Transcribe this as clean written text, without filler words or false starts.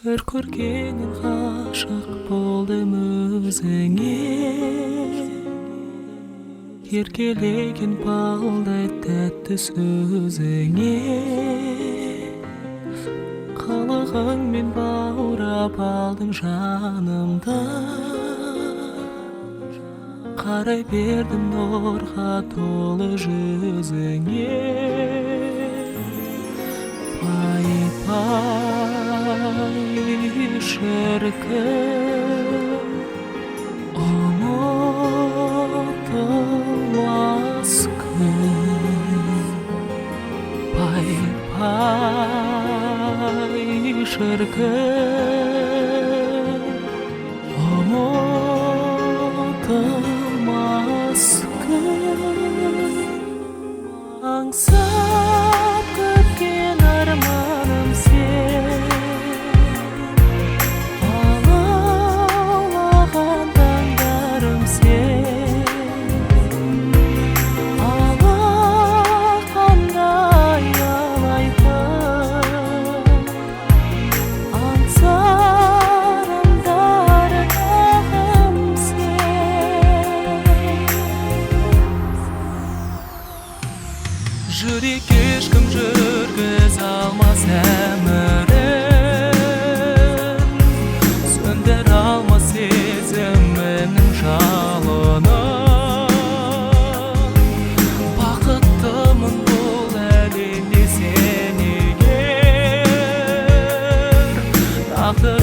Бір көргеннен ғашық болдым өзіңе, еркелеген балдай тәтті сөзіңе, қылығыңмен баурап алдың жанымды. Қарай бердім нұрға толы жүзіңе, пай-пай шіркін, ұмытылмас күн. Пай-пай шіркін, ұмытылмас күн. Аңсап күткен арманым сен, алаулаған таңдарым сен, алақандай алайтын аңсарымдар ағым сен. Жүрек ешкім жүргіз алмас әмірін, сөндір алмас сезімінің жалынын. Бақыттымын бұл әлемде сен егер, тағдыр